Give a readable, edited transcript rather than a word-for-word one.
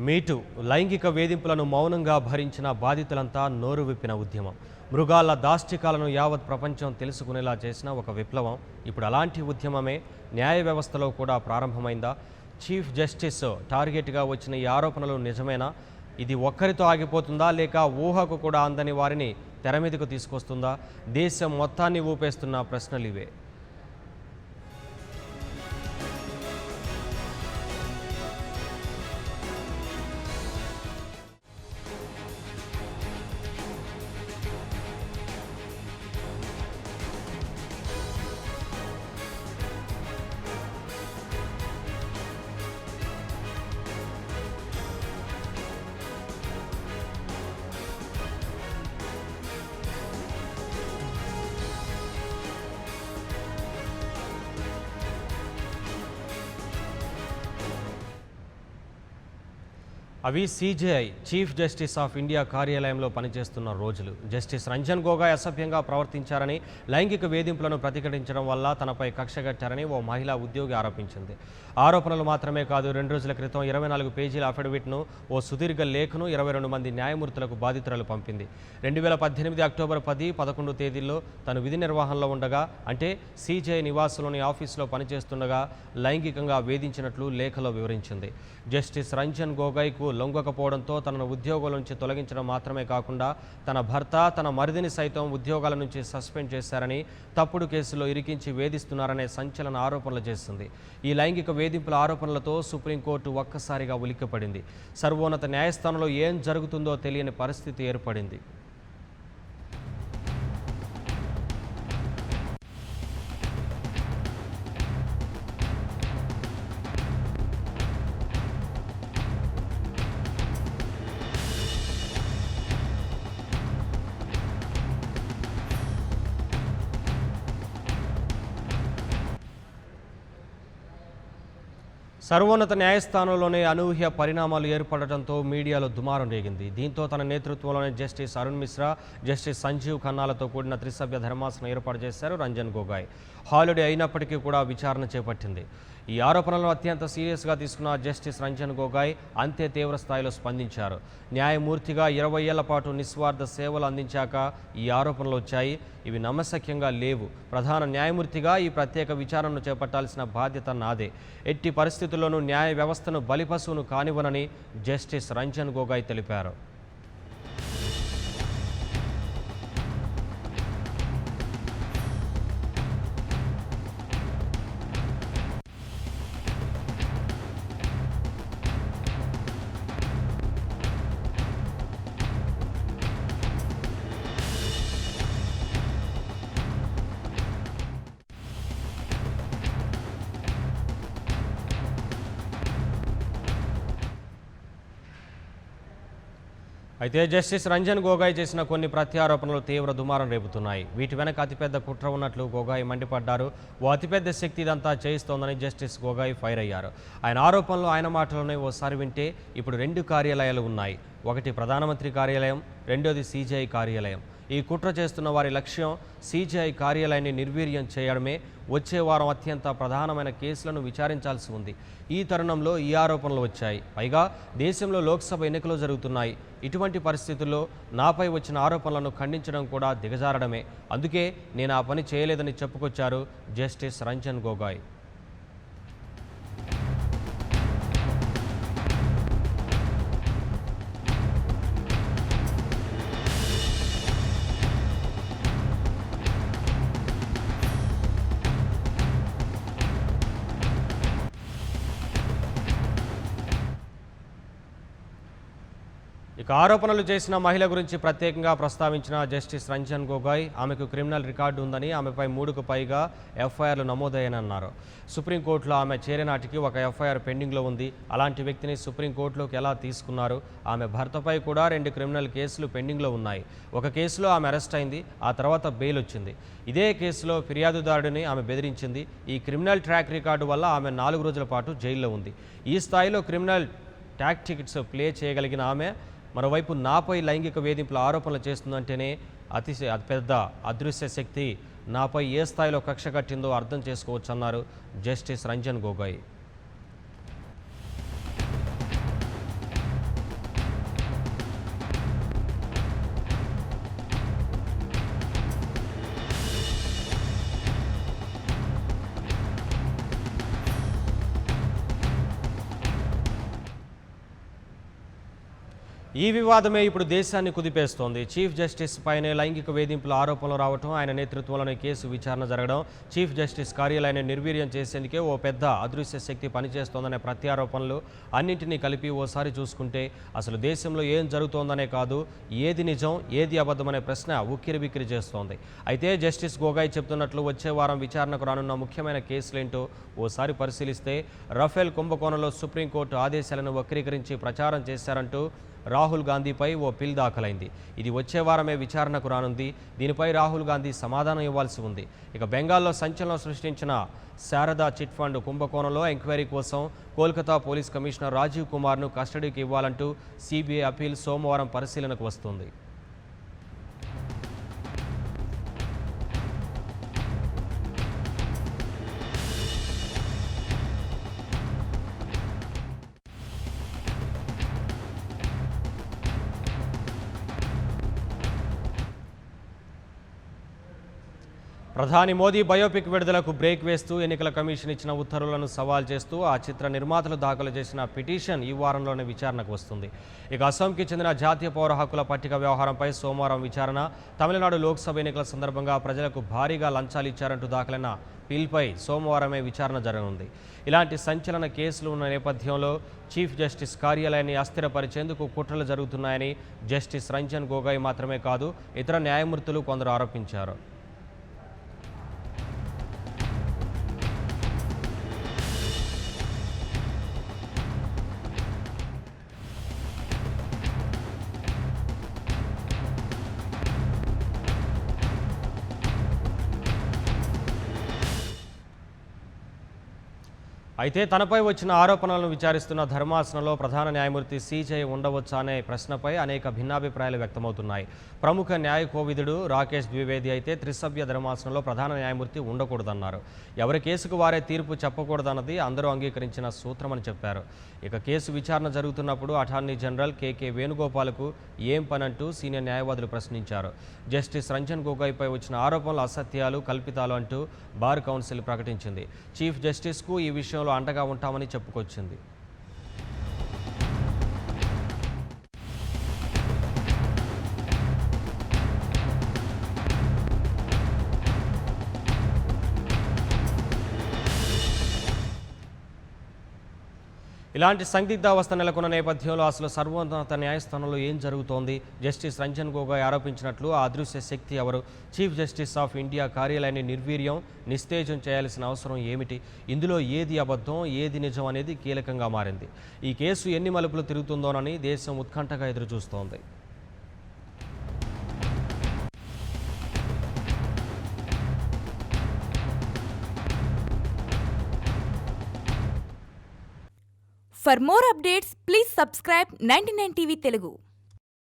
Meet లైంగిక వేధింపులను మౌనంగా భరించిన బాధితులంతా నోరు విప్పిన ఉద్యమం. మృగాల దాష్టికాలను యావత్ ప్రపంచం తెలుసుకునేలా చేసిన ఒక విప్లవం. ఇప్పుడు అలాంటి ఉద్యమమే న్యాయ వ్యవస్థలో కూడా ప్రారంభమైందా? చీఫ్ జస్టిస్ టార్గెట్గా వచ్చిన ఈ ఆరోపణలు నిజమేనా? ఇది ఒక్కరితో ఆగిపోతుందా, లేక ఊహకు కూడా అందని వారిని తెర మీదకు తీసుకొస్తుందా? దేశం మొత్తాన్ని ఊపేస్తున్న ప్రశ్నలు ఇవే. అవి CJI chief justice of India కార్యాలయంలో పనిచేస్తున్న రోజులు. జస్టిస్ రంజన్ గొగోయ్ అసభ్యంగా ప్రవర్తించారని, లైంగిక వేధింపులను ప్రతిఘటించడం వల్ల తనపై కక్షగట్టారని ఓ మహిళా ఉద్యోగి ఆరోపించింది. ఆరోపణలు మాత్రమే కాదు, 2 రోజుల క్రితం 24 పేజీల అఫిడవిట్ను, ఓ సుదీర్ఘ లేఖను 22 మంది న్యాయమూర్తులకు బాధితురాలు పంపింది. 2018 అక్టోబర్ 10, 11 తేదీల్లో తను విధి నిర్వహణలో ఉండగా, అంటే సిజేఐ నివాసులోని ఆఫీసులో పనిచేస్తుండగా లైంగికంగా వేధించినట్లు లేఖలో వివరించింది. జస్టిస్ రంజన్ గొగోయ్కు లొంగకపోవడంతో తనను ఉద్యోగాల నుంచి తొలగించడం మాత్రమే కాకుండా తన భర్త, తన మరిదిని సైతం ఉద్యోగాల నుంచి సస్పెండ్ చేశారని, తప్పుడు కేసులో ఇరికించి వేధిస్తున్నారనే సంచలన ఆరోపణలు చేస్తుంది. ఈ లైంగిక వేధింపుల ఆరోపణలతో సుప్రీంకోర్టు ఒక్కసారిగా ఉలిక్కిపడింది. సర్వోన్నత న్యాయస్థానంలో ఏం జరుగుతుందో తెలియని పరిస్థితి ఏర్పడింది. సర్వోన్నత న్యాయస్థానంలోనే అనూహ్య పరిణామాలు ఏర్పడటంతో మీడియాలో దుమారం రేగింది. దీంతో తన నేతృత్వంలోనే జస్టిస్ అరుణ్ మిశ్రా, జస్టిస్ సంజీవ్ ఖన్నాలతో కూడిన త్రిసభ్య ధర్మాసనం ఏర్పాటు చేశారు రంజన్ గొగోయ్. హాలిడే అయినప్పటికీ కూడా విచారణ చేపట్టింది. ఈ ఆరోపణలను అత్యంత సీరియస్గా తీసుకున్న జస్టిస్ రంజన్ గొగోయ్ అంతే తీవ్ర స్థాయిలో స్పందించారు. న్యాయమూర్తిగా 20 ఏళ్ల పాటు నిస్వార్థ సేవలు అందించాక ఈ ఆరోపణలు వచ్చాయి. ఇవి నమ్మశక్యంగా లేవు. ప్రధాన న్యాయమూర్తిగా ఈ ప్రత్యేక విచారణను చేపట్టాల్సిన బాధ్యత నాదే. ఎట్టి పరిస్థితుల్లోనూ న్యాయ వ్యవస్థను బలిపశువును కానివ్వనని జస్టిస్ రంజన్ గొగోయ్ తెలిపారు. అయితే జస్టిస్ రంజన్ గొగోయ్ చేసిన కొన్ని ప్రత్యారోపణలు తీవ్ర దుమారం రేపుతున్నాయి. వీటి వెనక అతిపెద్ద కుట్ర ఉన్నట్లు గొగోయ్ మండిపడ్డారు. ఓ అతిపెద్ద శక్తి ఇదంతా చేయిస్తోందని జస్టిస్ గొగోయ్ ఫైర్ అయ్యారు. ఆయన ఆరోపణలు ఆయన మాటలోనే ఓసారి వింటే ఇప్పుడు 2 కార్యాలయాలు ఉన్నాయి. ఒకటి ప్రధానమంత్రి కార్యాలయం, రెండోది సిజేఐ కార్యాలయం. ఈ కుట్ర చేస్తున్న వారి లక్ష్యం సిజేఐ కార్యాలయాన్ని నిర్వీర్యం చేయడమే. వచ్చే వారం అత్యంత ప్రధానమైన కేసులను విచారించాల్సి ఉంది. ఈ తరుణంలో ఈ ఆరోపణలు వచ్చాయి. పైగా దేశంలో లోక్సభ ఎన్నికలు జరుగుతున్నాయి. ఇటువంటి పరిస్థితుల్లో నాపై వచ్చిన ఆరోపణలను ఖండించడం కూడా దిగజారడమే. అందుకే నేను ఆ పని చేయలేదని చెప్పుకొచ్చారు జస్టిస్ రంజన్ గొగోయ్. ఇక ఆరోపణలు చేసిన మహిళ గురించి ప్రత్యేకంగా ప్రస్తావించిన జస్టిస్ రంజన్ గొగోయ్ ఆమెకు క్రిమినల్ రికార్డు ఉందని, ఆమెపై 3కు పైగా ఎఫ్ఐఆర్లు నమోదయ్యాయన్నారు. సుప్రీంకోర్టులో ఆమె చేరేనాటికి ఒక ఎఫ్ఐఆర్ పెండింగ్లో ఉంది. అలాంటి వ్యక్తిని సుప్రీంకోర్టులోకి ఎలా తీసుకున్నారు? ఆమె భర్తపై కూడా 2 క్రిమినల్ కేసులు పెండింగ్లో ఉన్నాయి. ఒక కేసులో ఆమె అరెస్ట్ అయింది, ఆ తర్వాత బెయిల్ వచ్చింది. ఇదే కేసులో ఫిర్యాదుదారుడిని ఆమె బెదిరించింది. ఈ క్రిమినల్ ట్రాక్ రికార్డు వల్ల ఆమె 4 రోజుల పాటు జైల్లో ఉంది. ఈ స్థాయిలో క్రిమినల్ టాక్టిక్స్ ప్లే చేయగలిగిన ఆమె మరోవైపు నాపై లైంగిక వేధింపుల ఆరోపణలు చేస్తుందంటేనే అతిపెద్ద అదృశ్య శక్తి నాపై ఏ స్థాయిలో కక్ష కట్టిందో అర్థం చేసుకోవచ్చన్నారు జస్టిస్ రంజన్ గొగోయ్. ఈ వివాదమే ఇప్పుడు దేశాన్ని కుదిపేస్తోంది. చీఫ్ జస్టిస్ పైనే లైంగిక వేధింపుల ఆరోపణలు రావడం, ఆయన నేతృత్వంలోని కేసు విచారణ జరగడం, చీఫ్ జస్టిస్ కార్యాలయాన్ని నిర్వీర్యం చేసేందుకే ఓ పెద్ద అదృశ్య శక్తి పనిచేస్తోందనే ప్రత్యారోపణలు అన్నింటినీ కలిపి ఓసారి చూసుకుంటే అసలు దేశంలో ఏం జరుగుతోందనే కాదు, ఏది నిజం ఏది అబద్ధమనే ప్రశ్న ఉక్కిరిబిక్కిరి చేస్తోంది. అయితే జస్టిస్ గోగాయ్ చెప్తున్నట్లు వచ్చే వారం విచారణకు రానున్న ముఖ్యమైన కేసులేంటో ఓసారి పరిశీలిస్తే, రఫేల్ కుంభకోణంలో సుప్రీంకోర్టు ఆదేశాలను వక్రీకరించి ప్రచారం చేశారంటూ రాహుల్ గాంధీపై ఓ పిల్ దాఖలైంది. ఇది వచ్చే వారమే విచారణకు రానుంది. దీనిపై రాహుల్ గాంధీ సమాధానం ఇవ్వాల్సి ఉంది. ఇక బెంగాల్లో సంచలనం సృష్టించిన శారదా చిట్ ఫండ్ కుంభకోణంలో ఎంక్వైరీ కోసం కోల్కతా పోలీస్ కమిషనర్ రాజీవ్ కుమార్ను కస్టడీకి ఇవ్వాలంటూ సిబిఐ అపీల్ సోమవారం పరిశీలనకు వస్తుంది. ప్రధాని మోదీ బయోపిక్ విడుదలకు బ్రేక్ వేస్తూ ఎన్నికల కమిషన్ ఇచ్చిన ఉత్తర్వులను సవాల్ చేస్తూ ఆ చిత్ర నిర్మాతలు దాఖలు చేసిన పిటిషన్ ఈ వారంలోనే విచారణకు వస్తుంది. ఇక అస్సాంకి చెందిన జాతీయ పౌర హక్కుల పట్టిక వ్యవహారంపై సోమవారం విచారణ. తమిళనాడు లోక్సభ ఎన్నికల సందర్భంగా ప్రజలకు భారీగా లంచాలు ఇచ్చారంటూ దాఖలైన పిల్పై సోమవారమే విచారణ జరగనుంది. ఇలాంటి సంచలన కేసులు ఉన్న నేపథ్యంలో చీఫ్ జస్టిస్ కార్యాలయాన్ని అస్థిరపరిచేందుకు కుట్రలు జరుగుతున్నాయని జస్టిస్ రంజన్ గోగాయ్ మాత్రమే కాదు, ఇతర న్యాయమూర్తులు కొందరు ఆరోపించారు. అయితే తనపై వచ్చిన ఆరోపణలను విచారిస్తున్న ధర్మాసనంలో ప్రధాన న్యాయమూర్తి సిజే ఉండవచ్చా అనే ప్రశ్నపై అనేక భిన్నాభిప్రాయాలు వ్యక్తమవుతున్నాయి. ప్రముఖ న్యాయ కోవిదుడు రాకేష్ ద్వివేది అయితే త్రిసభ్య ధర్మాసనంలో ప్రధాన న్యాయమూర్తి ఉండకూడదన్నారు. ఎవరి కేసుకు వారే తీర్పు చెప్పకూడదన్నది అందరూ అంగీకరించిన సూత్రమని చెప్పారు. ఇక కేసు విచారణ జరుగుతున్నప్పుడు అటార్నీ జనరల్ కేకే వేణుగోపాల్కు ఏం పనంటూ సీనియర్ న్యాయవాదులు ప్రశ్నించారు. జస్టిస్ రంజన్ గోగాయ్పై వచ్చిన ఆరోపణలు అసత్యాలు, కల్పితాలు అంటూ బార్ కౌన్సిల్ ప్రకటించింది. చీఫ్ జస్టిస్కు ఈ విషయంలో అండగా ఉంటామని చెప్పుకొచ్చింది. ఇలాంటి సందిగ్ధావస్థ నెలకొన్న నేపథ్యంలో అసలు సర్వోన్నత న్యాయస్థానంలో ఏం జరుగుతోంది? జస్టిస్ రంజన్ గోగాయ్ ఆరోపించినట్లు ఆ అదృశ్య శక్తి ఎవరు? చీఫ్ జస్టిస్ ఆఫ్ ఇండియా కార్యాలయాన్ని నిర్వీర్యం, నిస్తేజం చేయాల్సిన అవసరం ఏమిటి? ఇందులో ఏది అబద్ధం, ఏది నిజం అనేది కీలకంగా మారింది. ఈ కేసు ఎన్ని మలుపులు తిరుగుతుందోనని దేశం ఉత్కంఠగా ఎదురుచూస్తోంది. For more updates, please subscribe 99 TV Telugu.